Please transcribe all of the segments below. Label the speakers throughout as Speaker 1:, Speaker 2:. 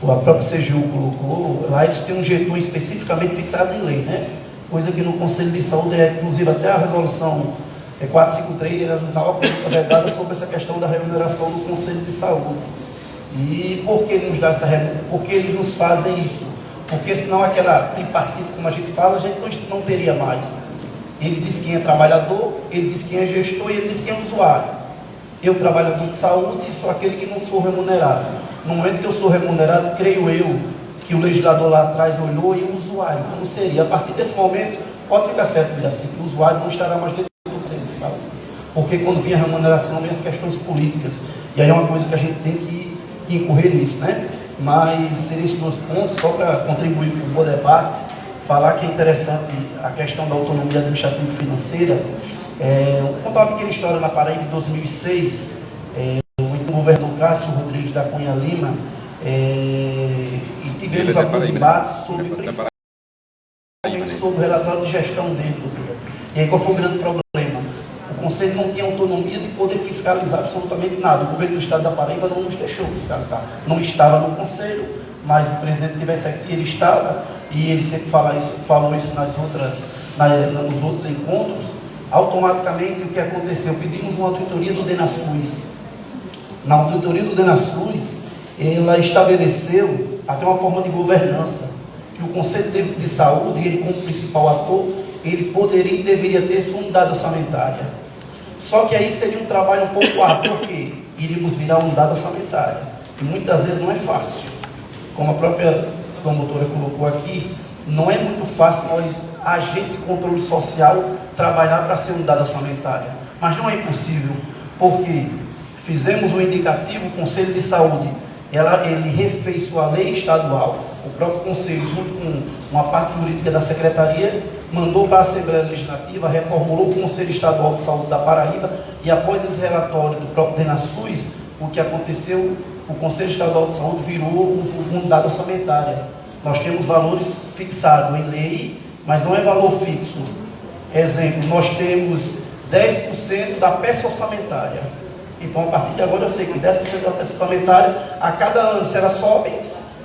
Speaker 1: a própria CGU colocou, lá eles têm um G2 especificamente fixado em lei, né? Coisa que no Conselho de Saúde inclusive até a resolução 453, ele não estava vedada sobre essa questão da remuneração do Conselho de Saúde. E por que ele nos dá essa remuneração? Por que eles nos fazem isso? Porque senão aquela tripartite, como a gente fala, a gente não teria mais. Ele diz quem é trabalhador, ele diz quem é gestor e ele diz quem é usuário. Eu, trabalhador de saúde, sou aquele que não sou remunerado. No momento que eu sou remunerado, creio eu que o legislador lá atrás olhou e o usuário não seria. A partir desse momento, pode ficar certo, assim, que o usuário não estará mais dentro do Conselho de Saúde. Porque quando vinha a remuneração, vem as questões políticas. E aí é uma coisa que a gente tem que incorrer nisso, né? Mas seriam esses dois pontos, só para contribuir com o bom debate, falar que é interessante a questão da autonomia administrativa e financeira. Vou contar uma pequena história na Paraíba, em 2006, o governador Cássio Rodrigues da Cunha Lima, e tivemos alguns embates sobre, principalmente sobre o relatório de gestão dentro do governo. E aí qual foi o grande problema? O Conselho não tinha autonomia de poder fiscalizar absolutamente nada. O governo do Estado da Paraíba não nos deixou fiscalizar. Não estava no Conselho, mas o presidente tivesse aqui, ele estava, e ele sempre falou isso nos outros encontros. Automaticamente, o que aconteceu? Pedimos uma auditoria do DENASUS. Na auditoria do DENASUS, ela estabeleceu até uma forma de governança, que o Conselho de Saúde, ele como principal ator, ele poderia e deveria ter sua unidade orçamentária. Só que aí seria um trabalho um pouco árduo, porque iríamos virar unidade orçamentária. E muitas vezes não é fácil. Como a própria promotora colocou aqui, não é muito fácil nós, agente de controle social, trabalhar para ser unidade orçamentária. Mas não é impossível, porque fizemos um indicativo, o Conselho de Saúde, ele refez sua lei estadual, o próprio Conselho, junto com uma parte jurídica da Secretaria, mandou para a Assembleia Legislativa, reformulou o Conselho Estadual de Saúde da Paraíba, e após esse relatório do próprio DENASUS, o que aconteceu, o Conselho Estadual de Saúde virou uma unidade orçamentária. Nós temos valores fixados em lei, mas não é valor fixo. Exemplo, nós temos 10% da peça orçamentária. Então, a partir de agora, eu sei que 10% da peça orçamentária, a cada ano, se ela sobe,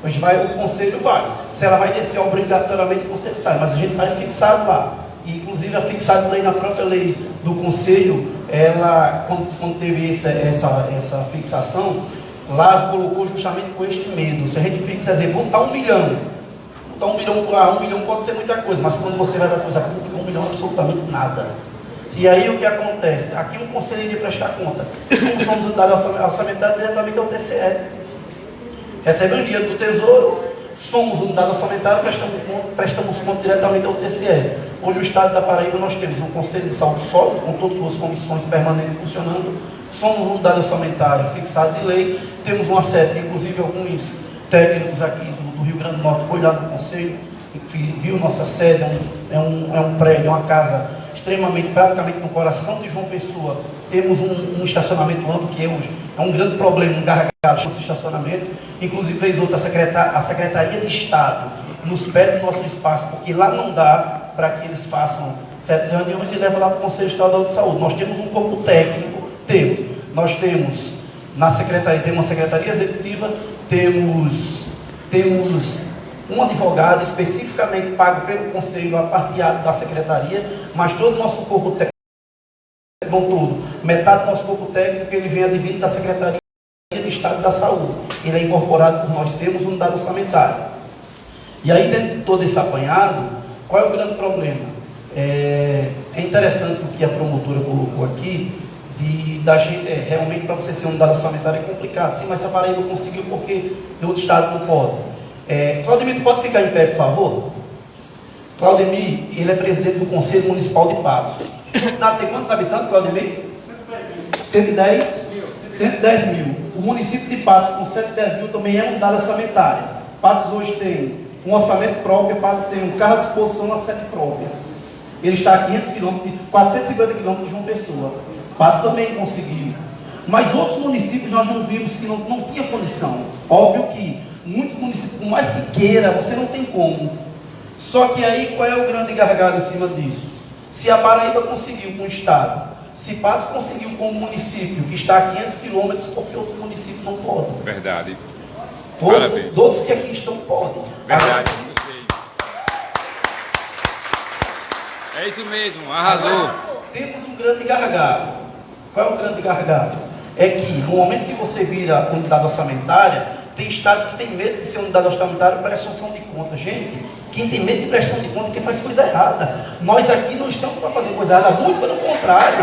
Speaker 1: o Conselho vai. Se ela vai descer obrigatoriamente, o Conselho sai. Mas a gente vai fixado lá. E, inclusive, a fixada lei na própria lei do Conselho, ela, quando teve essa fixação, lá colocou justamente com este medo. Se a gente fixa, exemplo, vamos dar 1 milhão. Então, 1 milhão por ano, 1 milhão pode ser muita coisa, mas quando você vai para a coisa pública, 1 milhão é absolutamente nada. E aí o que acontece? Aqui um conselho iria prestar conta. Como somos unidade orçamentária diretamente ao TCE. Recebemos dinheiro do Tesouro, somos unidade orçamentária, prestamos conta diretamente ao TCE. Hoje, o Estado da Paraíba, nós temos um Conselho de Saúde sólido, com todas as suas comissões permanentes funcionando, somos unidade orçamentária fixada de lei, temos uma sede, inclusive alguns técnicos aqui do Rio Grande do Norte foi lá no Conselho, viu nossa sede, é um prédio, uma casa extremamente, praticamente no coração de João Pessoa. Temos um estacionamento amplo, que hoje é um grande problema, um gargalo esse estacionamento. Inclusive, vez outra, a Secretaria de Estado nos pede o nosso espaço, porque lá não dá para que eles façam certas reuniões e levam lá para o Conselho Estadual de Saúde. Nós temos um corpo técnico, nós temos na Secretaria, temos uma Secretaria Executiva, temos um advogado especificamente pago pelo Conselho, aparteado da Secretaria, mas todo o nosso corpo técnico, metade do nosso corpo técnico, ele vem advindo da Secretaria de Estado da Saúde. Ele é incorporado por nós, temos unidade orçamentária. E aí, dentro de todo esse apanhado, qual é o grande problema? É interessante o que a promotora colocou aqui, da gente, realmente para você ser unidade orçamentária é complicado. Sim, mas se a Paraíba conseguiu, porque em outro estado não pode. Claudemir, tu pode ficar em pé, por favor? Claudemir, ele é presidente do Conselho Municipal de Patos. O cidade tem quantos habitantes, Claudemir? 110? 110 mil. O município de Patos, com 110 mil, também é unidade orçamentária. Patos hoje tem um orçamento próprio, Patos tem um carro à disposição, uma sede própria. Ele está a 500 quilômetros, 450 quilômetros de João Pessoa. Patos também conseguiu. Mas outros municípios nós não vimos que não tinha condição. Óbvio que muitos municípios, por mais que queira, você não tem como. Só que aí, qual é o grande gargalo em cima disso? Se a Paraíba conseguiu com o Estado, se Patos conseguiu com o município, que está a 500 quilômetros, porque outro município não pode.
Speaker 2: Verdade.
Speaker 1: Todos que aqui estão podem.
Speaker 2: Verdade, gostei. É isso mesmo, arrasou.
Speaker 1: Temos um grande gargalo. Qual é o grande gargalo? É que no momento que você vira unidade orçamentária, tem estado que tem medo de ser unidade orçamentária para prestação de conta. Gente, quem tem medo de prestação de conta é quem faz coisa errada. Nós aqui não estamos para fazer coisa errada, muito pelo contrário.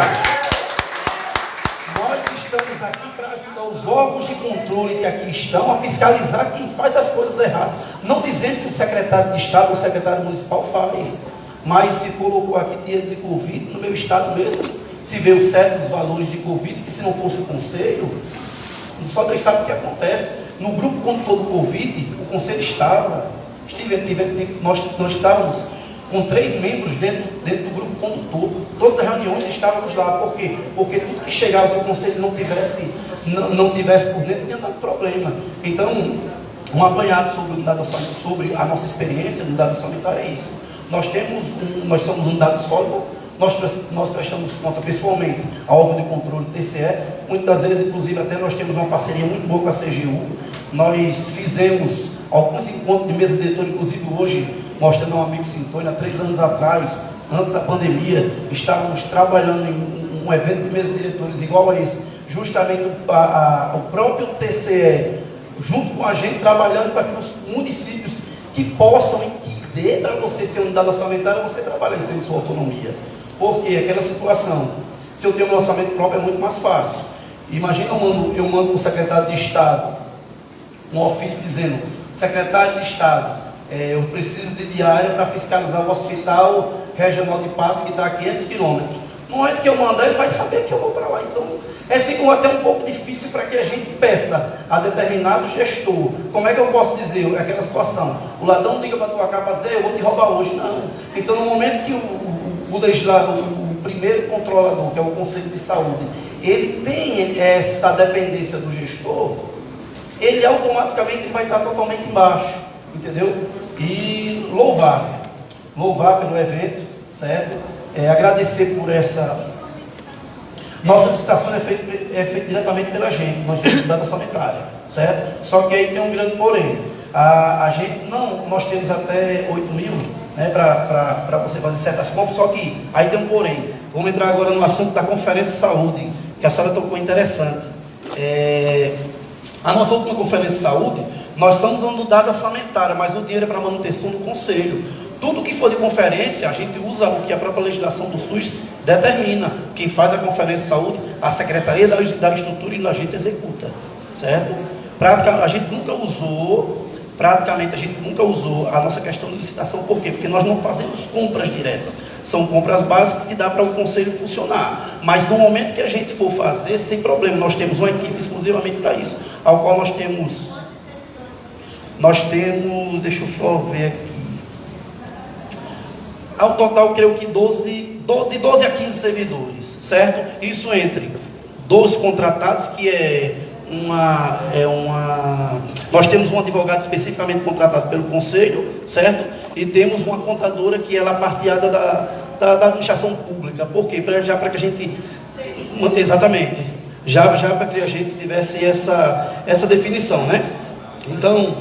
Speaker 1: Nós estamos aqui para ajudar os órgãos de controle que aqui estão a fiscalizar quem faz as coisas erradas. Não dizendo que o secretário de Estado ou o secretário municipal faz, mas se colocou aqui dinheiro de Covid, no meu estado mesmo, se veio certos valores de Covid, que se não fosse o conselho, só Deus sabe o que acontece. No grupo controle do Covid, o conselho nós estávamos com 3 membros dentro do grupo condutor. Todas as reuniões estávamos lá. Por quê? Porque tudo que chegava, se o conselho não tivesse por dentro, tinha dado problema. Então, um apanhado sobre a nossa experiência de unidade orçamentária é isso. Nós somos unidade sólida, nós prestamos conta principalmente ao órgão de controle TCE, muitas vezes, inclusive, até nós temos uma parceria muito boa com a CGU. Nós fizemos alguns encontros de mesa diretora, inclusive hoje, mostrando um amigo Sintônio, há 3 anos atrás, antes da pandemia, estávamos trabalhando em um evento de mesa de diretores igual a esse, justamente o próprio TCE, junto com a gente, trabalhando para que os municípios que possam e que dê para você ser unidade orçamentária, você trabalhar em sua autonomia. Porque aquela situação, se eu tenho um orçamento próprio, é muito mais fácil. Imagina eu mando para o secretário de Estado um ofício dizendo: secretário de Estado, eu preciso de diária para fiscalizar o hospital regional de Patos, que está a 500 quilômetros. Não é que eu mandar, ele vai saber que eu vou para lá. Então, fica até um pouco difícil para que a gente peça a determinado gestor. Como é que eu posso dizer aquela situação? O ladrão liga para a tua casa para dizer: eu vou te roubar hoje. Não. Então, no momento que o legislador, o primeiro controlador, que é o Conselho de Saúde, ele tem essa dependência do gestor, ele automaticamente vai estar totalmente embaixo, entendeu? E louvar pelo evento, certo? Agradecer por essa... Nossa licitação é feita diretamente pela gente, nós somos unidade orçamentária, certo? Só que aí tem um grande porém. Nós temos até 8 mil, né, para você fazer certas compras, só que aí tem um porém. Vamos entrar agora no assunto da Conferência de Saúde, que a senhora tocou interessante. A nossa última Conferência de Saúde, nós somos uma unidade orçamentária, mas o dinheiro é para manutenção do Conselho. Tudo que for de conferência, a gente usa o que a própria legislação do SUS determina. Quem faz a Conferência de Saúde, a Secretaria da Estrutura, e a gente executa, certo? Praticamente a gente nunca usou a nossa questão de licitação. Por quê? Porque nós não fazemos compras diretas. São compras básicas que dá para o conselho funcionar. Mas no momento que a gente for fazer, sem problema, nós temos uma equipe exclusivamente para isso, ao qual nós temos, deixa eu só ver aqui, ao total, creio que de 12 a 15 servidores, certo? Isso entre 12 contratados, que nós temos um advogado especificamente contratado pelo Conselho, certo? E temos uma contadora que ela é partilhada da administração pública. Por quê? Para que a gente... Exatamente. Já para que a gente tivesse essa definição, né? Então,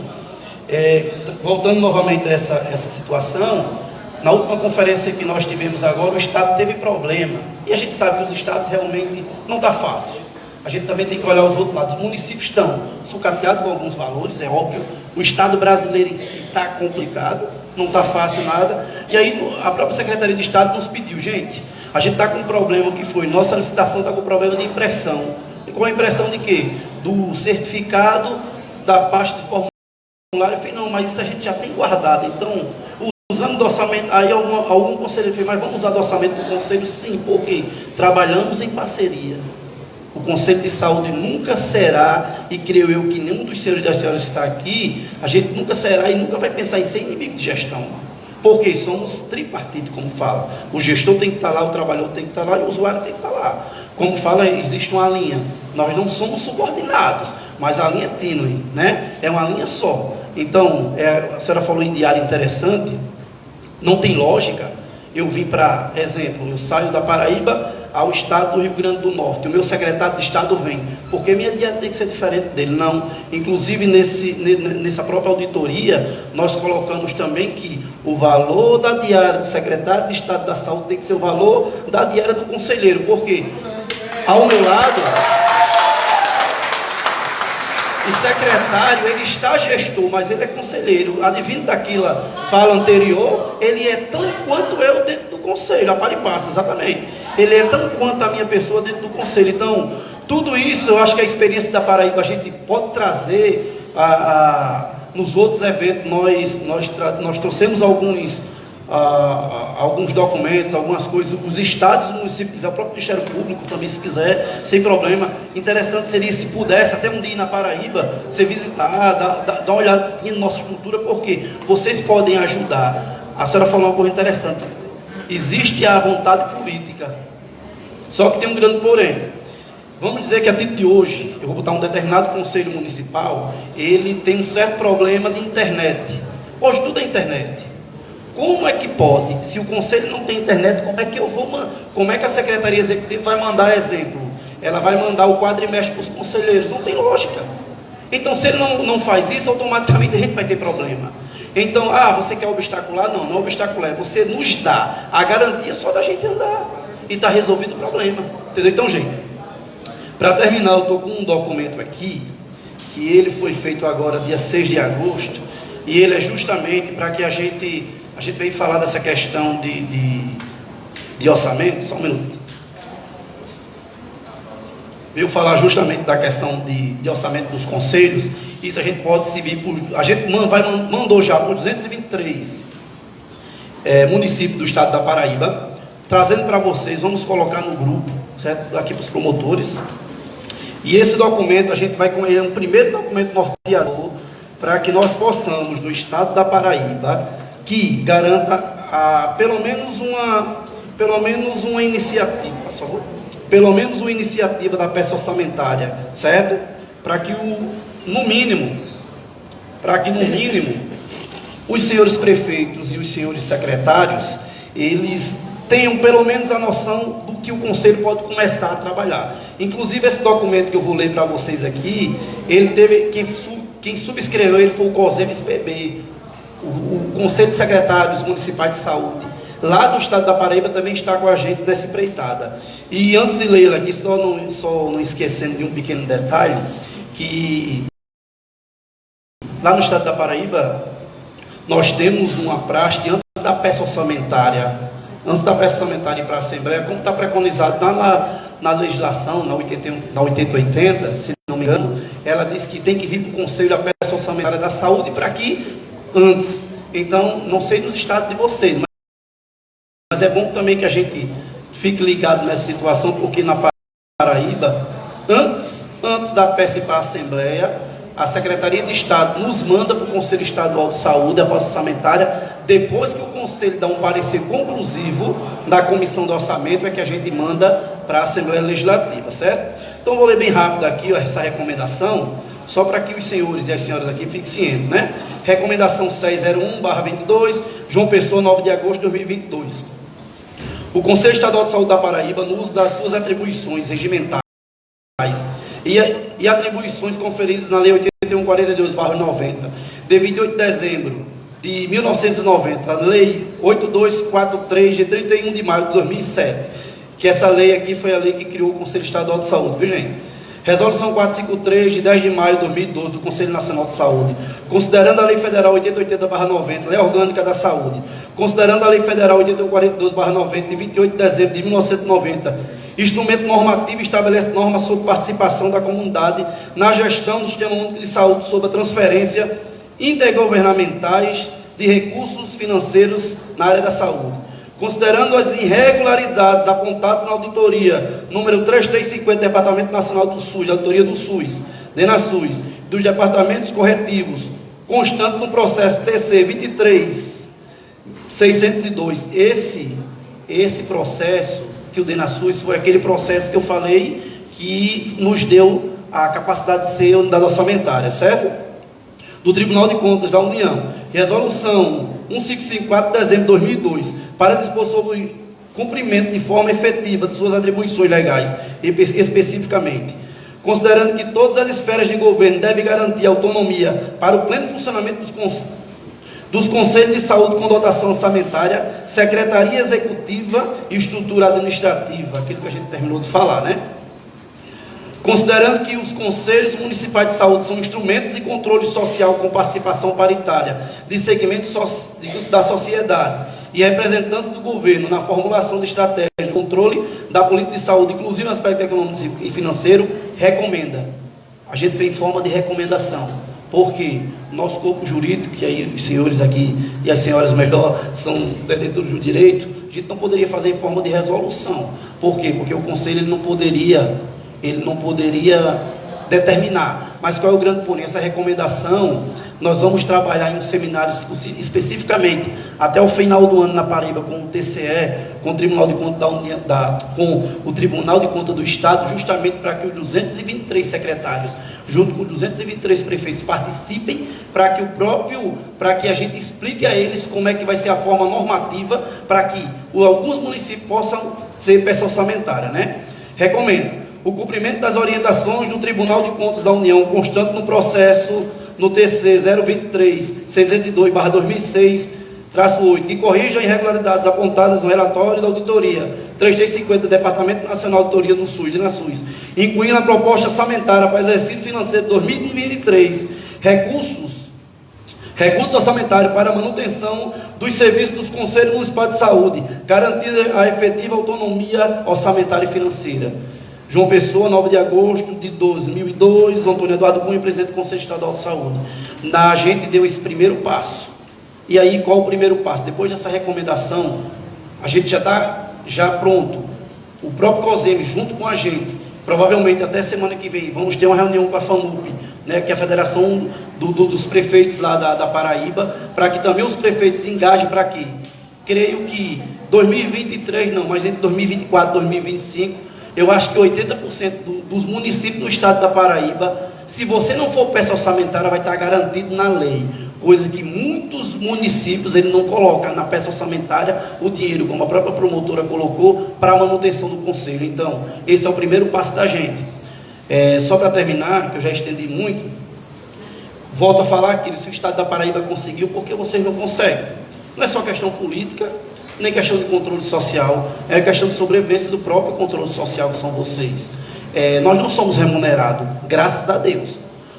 Speaker 1: voltando novamente a essa situação, na última conferência que nós tivemos agora, o Estado teve problema. E a gente sabe que os Estados realmente não está fácil. A gente também tem que olhar os outros lados. Os municípios estão sucateados com alguns valores, é óbvio. O Estado brasileiro em si está complicado, não está fácil nada. E aí a própria Secretaria de Estado nos pediu: gente, a gente está com um problema que foi, nossa licitação está com problema de impressão. E com a impressão de quê? Do certificado, da parte de formulário. Eu falei: não, mas isso a gente já tem guardado. Então, usando do orçamento, aí algum conselheiro fez: mas vamos usar do orçamento do conselho? Sim, porque trabalhamos em parceria. O Conselho de Saúde nunca será, e creio eu que nenhum dos senhores das senhoras que está aqui, a gente nunca será e nunca vai pensar em ser inimigo de gestão. Porque somos tripartite, como fala. O gestor tem que estar lá, o trabalhador tem que estar lá e o usuário tem que estar lá. Como fala, existe uma linha. Nós não somos subordinados, mas a linha é tênue, né? É uma linha só. Então, a senhora falou em diário interessante, não tem lógica. Eu vim para, exemplo, eu saio da Paraíba, ao Estado do Rio Grande do Norte, o meu secretário de Estado vem, porque minha dieta tem que ser diferente dele. Não. Inclusive, nessa própria auditoria, nós colocamos também que o valor da diária do secretário de Estado da Saúde tem que ser o valor da diária do conselheiro, porque ao meu lado, o secretário, ele está gestor, mas ele é conselheiro. Advindo daquela fala anterior, ele é tão quanto eu dentro do conselho, a par e passa, exatamente. Ele é tão quanto a minha pessoa dentro do conselho. Então, tudo isso, eu acho que a experiência da Paraíba a gente pode trazer nos outros eventos. Nós trouxemos alguns documentos, algumas coisas, os estados, os municípios, o próprio Ministério Público também, se quiser, sem problema. Interessante seria, se pudesse, até um dia ir na Paraíba, você visitar, dar uma olhada na nossa estrutura, porque vocês podem ajudar. A senhora falou uma coisa interessante, existe a vontade política, só que tem um grande porém. Vamos dizer que a título de hoje, eu vou botar um determinado conselho municipal, ele tem um certo problema de internet. Hoje tudo é internet. Como é que pode, se o conselho não tem internet, como é que a Secretaria Executiva vai mandar exemplo? Ela vai mandar o quadrimestre para os conselheiros, não tem lógica. Então, se ele não faz isso, automaticamente a gente vai ter problema. Então, você quer obstacular? Não, não obstacular, você nos dá a garantia só da gente andar, e está resolvido o problema, entendeu? Então, gente, para terminar, eu estou com um documento aqui, que ele foi feito agora, dia 6 de agosto, e ele é justamente para que a gente veio falar dessa questão de orçamento, só um minuto. Veio falar justamente da questão de orçamento dos conselhos. Isso a gente pode seguir por... A gente mandou já por 223 municípios do estado da Paraíba, trazendo para vocês, vamos colocar no grupo, certo? Aqui para os promotores. E esse documento, a gente vai com ele, é um primeiro documento norteador, para que nós possamos, no estado da Paraíba, que garanta pelo menos uma iniciativa, por favor, pelo menos uma iniciativa da peça orçamentária, certo? Para que no mínimo, os senhores prefeitos e os senhores secretários, eles tenham pelo menos a noção do que o conselho pode começar a trabalhar. Inclusive, esse documento que eu vou ler para vocês aqui, ele teve, quem subscreveu ele foi o COSEMES PB, o Conselho de Secretários Municipais de Saúde, lá do estado da Paraíba, também está com a gente nessa empreitada. E antes de ler aqui, só não esquecendo de um pequeno detalhe, que lá no estado da Paraíba, nós temos uma praxe de antes da peça orçamentária ir para a Assembleia, como está preconizado na legislação, na 8080, se não me engano, ela diz que tem que vir para o Conselho a peça orçamentária da saúde para que antes. Então, não sei dos estados de vocês, mas é bom também que a gente fique ligado nessa situação, porque na Paraíba, antes da peça ir para a Assembleia, a Secretaria de Estado nos manda para o Conselho Estadual de Saúde a peça orçamentária. Depois que o Conselho dá um parecer conclusivo da Comissão do Orçamento, é que a gente manda para a Assembleia Legislativa, certo? Então, vou ler bem rápido aqui essa recomendação, só para que os senhores e as senhoras aqui fiquem cientes, né? Recomendação 601/22, João Pessoa, 9 de agosto de 2022. O Conselho Estadual de Saúde da Paraíba, no uso das suas atribuições regimentais e atribuições conferidas na Lei 8142/90, de 28 de dezembro de 1990, a Lei 8243, de 31 de maio de 2007, que essa lei aqui foi a lei que criou o Conselho Estadual de Saúde, viu, gente? Resolução 453, de 10 de maio de 2012, do Conselho Nacional de Saúde, considerando a Lei Federal 8080/90, Lei Orgânica da Saúde, considerando a Lei Federal 8142/90, de 28 de dezembro de 1990, instrumento normativo, estabelece normas sobre participação da comunidade na gestão do Sistema Único de Saúde, sobre a transferência intergovernamentais de recursos financeiros na área da saúde. Considerando as irregularidades apontadas na auditoria número 3350, Departamento Nacional do SUS, auditoria do SUS, DENASUS, dos departamentos corretivos, constante no processo TC 23602. Esse processo que o DENASUS foi aquele processo que eu falei que nos deu a capacidade de ser unidade orçamentária, certo? Do Tribunal de Contas da União. Resolução 1554 de dezembro de 2002, para dispor sobre cumprimento de forma efetiva de suas atribuições legais, especificamente. Considerando que todas as esferas de governo devem garantir autonomia para o pleno funcionamento dos Conselhos de Saúde com dotação orçamentária, Secretaria Executiva e estrutura administrativa, aquilo que a gente terminou de falar, né? Considerando que os Conselhos Municipais de Saúde são instrumentos de controle social com participação paritária de segmentos da sociedade e representantes do governo na formulação de estratégias de controle da política de saúde, inclusive no aspecto econômico e financeiro, recomenda. A gente vem em forma de recomendação, porque o nosso corpo jurídico, que aí os senhores aqui e as senhoras melhor são detentores do direito, a gente não poderia fazer em forma de resolução. Por quê? Porque o Conselho ele não poderia determinar. Mas qual é o grande porém? Essa recomendação, nós vamos trabalhar em um seminário especificamente até o final do ano na Paraíba com o TCE, com o Tribunal de Contas com o Tribunal de Contas do Estado, justamente para que os 223 secretários, junto com os 223 prefeitos, participem, para que a gente explique a eles como é que vai ser a forma normativa para que alguns municípios possam ser peça orçamentária, né? Recomendo o cumprimento das orientações do Tribunal de Contas da União, constante no processo no TC 023-602/2006-8, que corrija irregularidades apontadas no relatório da auditoria 3350 do Departamento Nacional de Auditoria do SUS, incluindo a proposta orçamentária para exercício financeiro de 2023, recursos orçamentários para a manutenção dos serviços dos Conselhos Municipais de Saúde, garantida a efetiva autonomia orçamentária e financeira. João Pessoa, 9 de agosto de 2002, Antônio Eduardo Cunha, presidente do Conselho Estadual de Saúde. A gente deu esse primeiro passo. E aí, qual o primeiro passo? Depois dessa recomendação, a gente já está pronto. O próprio COSEME, junto com a gente, provavelmente até semana que vem, vamos ter uma reunião com a FAMUP, né, que é a Federação dos Prefeitos lá da Paraíba, para que também os prefeitos engajem para quê? Creio que 2023 não, mas entre 2024 e 2025, eu acho que 80% dos municípios do estado da Paraíba, se você não for peça orçamentária, vai estar garantido na lei. Coisa que muitos municípios ele não colocam na peça orçamentária o dinheiro, como a própria promotora colocou, para a manutenção do conselho. Então, esse é o primeiro passo da gente. Só para terminar, que eu já estendi muito, volto a falar que se o estado da Paraíba conseguiu, por que vocês não conseguem? Não é só questão política, nem questão de controle social, é questão de sobrevivência do próprio controle social que são vocês. Nós não somos remunerados, graças a Deus,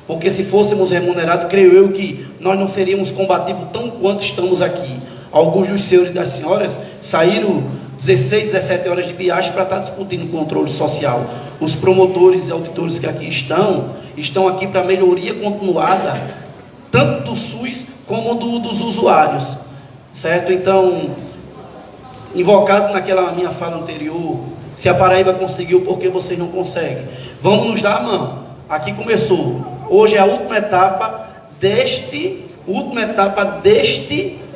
Speaker 1: porque se fôssemos remunerados, creio eu que nós não seríamos combativos tão quanto estamos aqui. Alguns dos senhores e das senhoras saíram 16, 17 horas de viagem para estar discutindo controle social. Os promotores e auditores que aqui estão aqui para melhoria continuada, tanto do SUS como dos usuários, certo? Então, invocado naquela minha fala anterior, se a Paraíba conseguiu, por que vocês não conseguem? Vamos nos dar a mão. Aqui começou. Hoje é a última etapa deste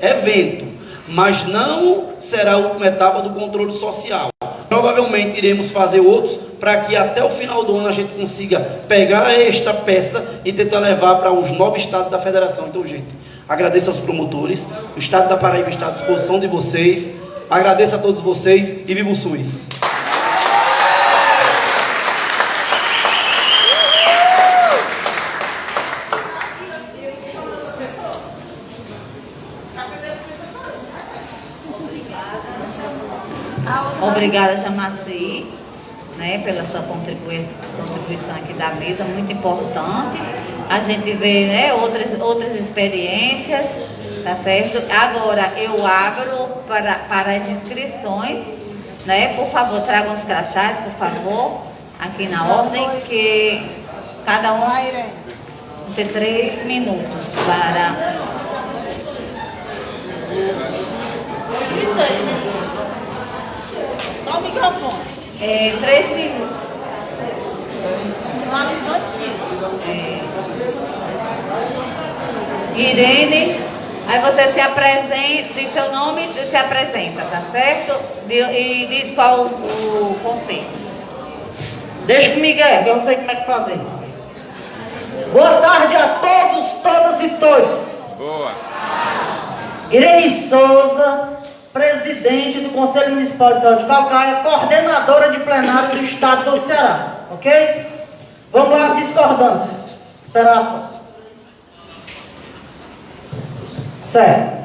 Speaker 1: evento, mas não será a última etapa do controle social. Provavelmente iremos fazer outros para que até o final do ano a gente consiga pegar esta peça e tentar levar para os 9 estados da federação. Então, gente, agradeço aos promotores, o estado da Paraíba está à disposição de vocês. Agradeço a todos vocês e viva o SUS!
Speaker 3: Obrigada, Jamaci, né, pela sua contribuição aqui da mesa, muito importante. A gente vê, né, outras experiências. Tá certo? Agora eu abro para as inscrições, né? Por favor, tragam os crachás, por favor, aqui na ordem, que cada um tem 3 minutos para...
Speaker 4: Só o microfone.
Speaker 3: 3 minutos.
Speaker 4: Finaliza antes disso.
Speaker 3: Irene... Aí você se apresenta, diz seu nome e se apresenta, tá certo? E diz qual o conceito.
Speaker 5: Deixa comigo aí, que eu sei como é que fazer. Boa tarde a todos, todas e todos.
Speaker 2: Boa.
Speaker 5: Irene Souza, presidente presidente do Conselho Municipal de Saúde de Calcaia, coordenadora de plenário do Estado do Ceará, ok? Vamos lá às discordâncias. Esperar. Certo.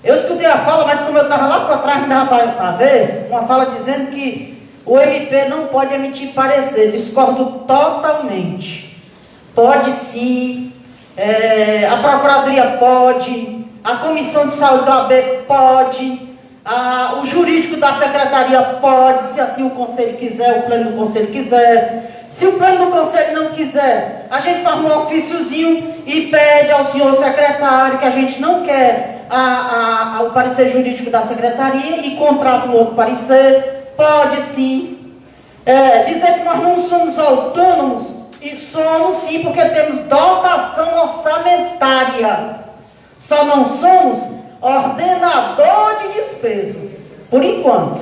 Speaker 5: Eu escutei a fala, mas como eu estava lá para trás, não dava para ver, uma fala dizendo que o MP não pode emitir parecer. Discordo totalmente. Pode sim, a Procuradoria pode, a Comissão de Saúde da AB pode, o jurídico da Secretaria pode, se assim o Conselho quiser, o Pleno do Conselho quiser. Se o Pleno do Conselho não quiser, a gente faz um ofíciozinho e pede ao senhor secretário que a gente não quer o parecer jurídico da Secretaria e contrata um outro parecer. Pode sim. Dizer que nós não somos autônomos, e somos sim, porque temos dotação orçamentária. Só não somos ordenador de despesas, por enquanto.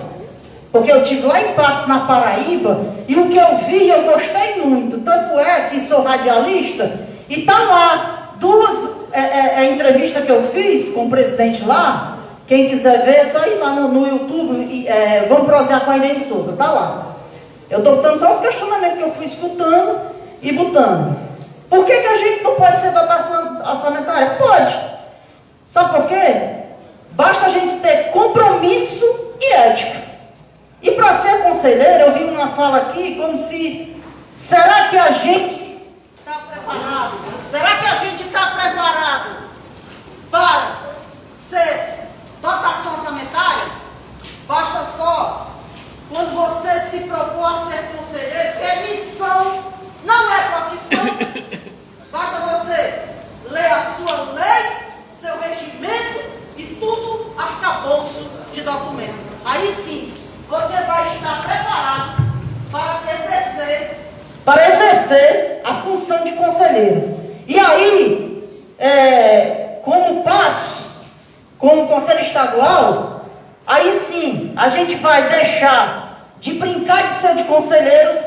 Speaker 5: Porque eu estive lá em Patos, na Paraíba, e o que eu vi, eu gostei muito. Tanto é que sou radialista, e está lá duas entrevistas que eu fiz com o presidente lá. Quem quiser ver, é só ir lá no YouTube, vamos prosear com a Irene Souza, está lá. Eu estou botando só os questionamentos que eu fui escutando e botando. Por que a gente não pode ser dotação orçamentária? Pode. Sabe por quê? Basta a gente ter compromisso e ética. E para ser conselheiro, eu vi uma fala aqui como se... Será que a gente
Speaker 4: está preparado? Será que a gente está preparado para ser dotação orçamentária? Basta só, quando você se propor a ser conselheiro, que é missão, não é profissão. Basta você ler a sua lei, seu regimento e tudo arcabouço de documento. Aí sim, você vai estar preparado para exercer a função de conselheiro. E aí, como Patos, como Conselho Estadual, aí sim, a gente vai deixar de brincar de ser de conselheiros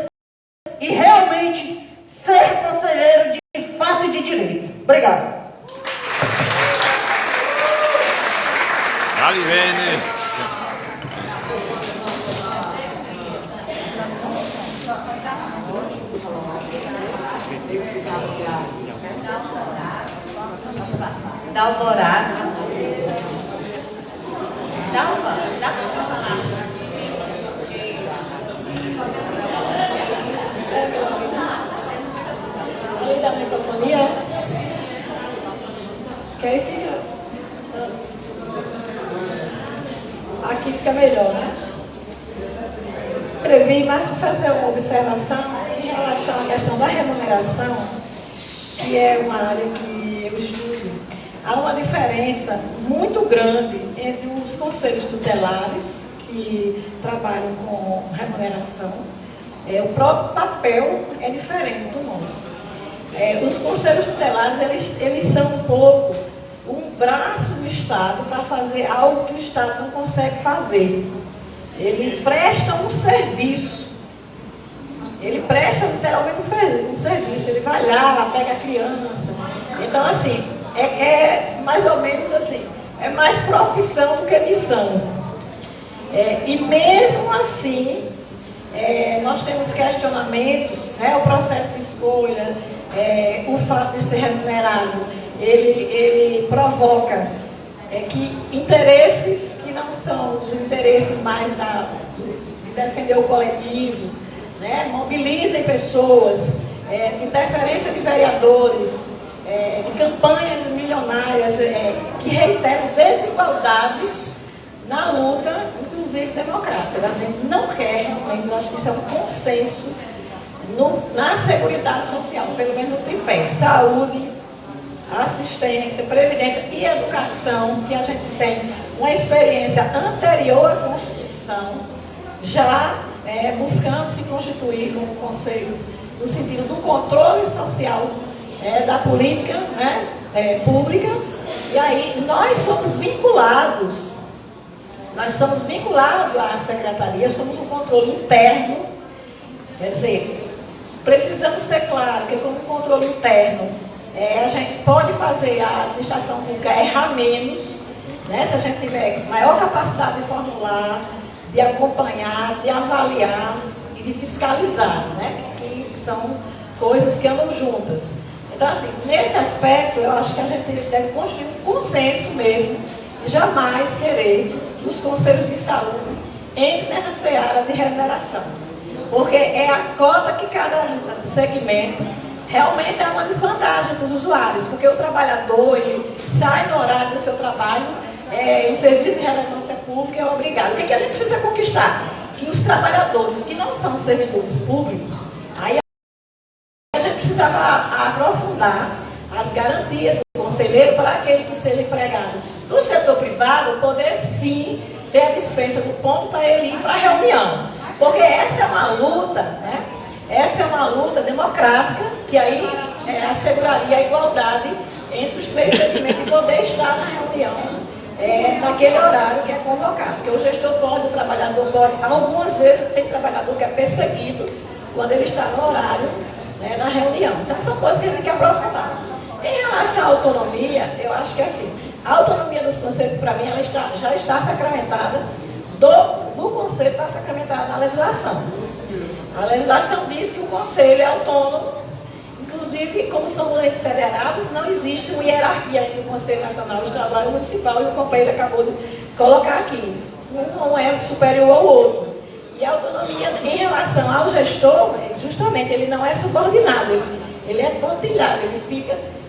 Speaker 4: e realmente ser conselheiro de fato e de direito. Obrigado.
Speaker 2: Vale bene.
Speaker 3: Da Alvorada. Dá pra falar.
Speaker 6: Além da microfonia, quer fica. Aqui fica melhor, né? Eu vim mais fazer uma observação em relação à questão da remuneração, que é uma área que eu estudo. Há uma diferença muito grande entre os conselhos tutelares, que trabalham com remuneração. O próprio papel é diferente do nosso. Os conselhos tutelares, eles são um pouco um braço do Estado para fazer algo que o Estado não consegue fazer. Ele presta um serviço. Ele presta literalmente um serviço. Ele vai lá pega a criança. Então, assim, é mais ou menos assim, é mais profissão do que missão. E mesmo assim, nós temos questionamentos, né, o processo de escolha, o fato de ser remunerado, ele provoca que interesses que não são os interesses mais de defender o coletivo, né, mobilizem pessoas, interferência de vereadores, de campanhas milionárias que reiteram desigualdades na luta, inclusive democrática. A gente não quer, realmente, eu acho que isso é um consenso na Seguridade Social, pelo menos no tripé: saúde, assistência, previdência e educação, que a gente tem uma experiência anterior à Constituição, já buscando se constituir como conselho no sentido do controle social da política, né, pública. E aí nós somos vinculados à secretaria, somos um controle interno. Quer dizer, precisamos ter claro que como controle interno, a gente pode fazer a administração pública errar menos, né? Se a gente tiver maior capacidade de formular, de acompanhar, de avaliar e de fiscalizar, né? Que são coisas que andam juntas. Então, assim, nesse aspecto, eu acho que a gente deve construir um consenso mesmo e jamais querer que os conselhos de saúde entrem nessa seara de remuneração. Porque é a cota que cada segmento realmente é uma desvantagem para os usuários, porque o trabalhador ele sai no horário do seu trabalho, o serviço de relevância pública é obrigado. O que a gente precisa conquistar? Que os trabalhadores que não são servidores públicos, aí a gente precisa aprofundar as garantias do conselheiro para aquele que seja empregado do setor privado poder sim ter a dispensa do ponto para ele ir para a reunião. Porque essa é uma luta, né? Essa é uma luta democrática que aí asseguraria a igualdade entre os três segmentos e poder estar na reunião naquele horário que é convocado. Porque o gestor pode, o trabalhador pode, algumas vezes tem trabalhador que é perseguido quando ele está no horário, né, na reunião. Então são coisas que a gente quer aprofundar. Em relação à autonomia, eu acho que assim, a autonomia dos conselhos, para mim, ela já está sacramentada, do conselho está sacramentada na legislação. A legislação diz que o conselho é autônomo, inclusive, como são entes federados, não existe uma hierarquia entre o Conselho Nacional, Estadual e Municipal, e o companheiro acabou de colocar aqui. Um não é superior ao outro. E a autonomia em relação ao gestor, justamente, ele não é subordinado, ele é pontilhado,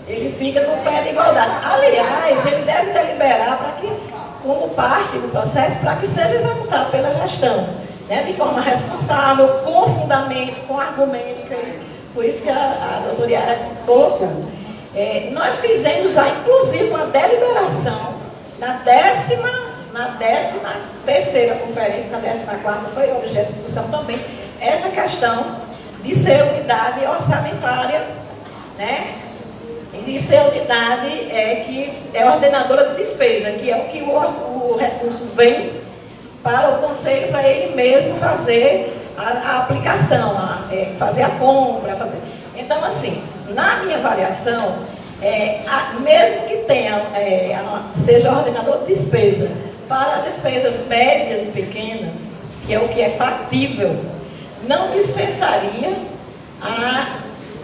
Speaker 6: ele fica no pé de igualdade. Aliás, ele deve deliberar para que, como parte do processo, para que seja executado pela gestão, né, de forma responsável, com fundamento, com argumento, foi isso que a doutora Yara colocou. Nós fizemos já, inclusive, uma deliberação na 13ª conferência, na 14ª, foi objeto de discussão também, essa questão de ser unidade orçamentária, né? De ser unidade que é ordenadora de despesa, que é o que o recurso vem para o conselho, para ele mesmo fazer a aplicação, fazer a compra. Então, assim, na minha avaliação, mesmo que tenha, seja ordenador de despesa, para despesas médias e pequenas, que é o que é factível, não dispensaria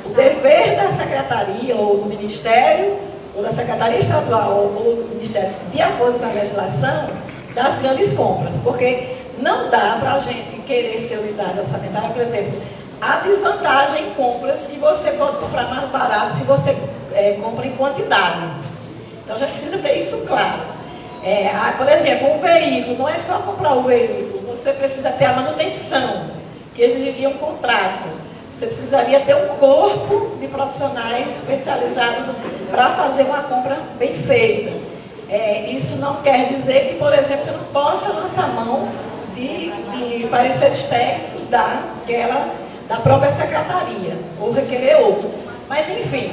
Speaker 6: o dever da secretaria ou do ministério, ou da secretaria estadual ou do ministério, de acordo com a legislação, das grandes compras. Porque não dá para a gente querer ser unidade orçamentária, por exemplo, a desvantagem em compras que você pode comprar mais barato se você compra em quantidade. Então a gente precisa ter isso claro. Por exemplo, um veículo, não é só comprar o veículo, você precisa ter a manutenção, que exigiria um contrato. Você precisaria ter um corpo de profissionais especializados para fazer uma compra bem feita. Isso não quer dizer que, por exemplo, você não possa lançar mão de pareceres técnicos da própria secretaria, ou requerer outro. Mas, enfim,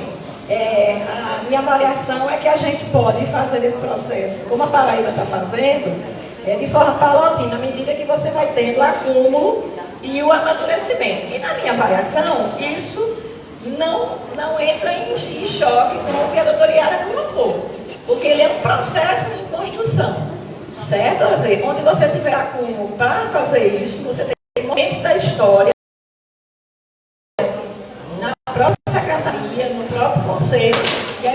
Speaker 6: a minha avaliação é que a gente pode fazer esse processo, como a Paraíba está fazendo, de forma paulatina, à medida que você vai tendo o acúmulo e o amadurecimento. E na minha avaliação, isso não entra em choque com o que a doutora Yara colocou, porque ele é um processo de construção, certo? Quer dizer, onde você tiver acúmulo para fazer isso, você tem momentos da história, na própria secretaria, no próprio conselho, e aí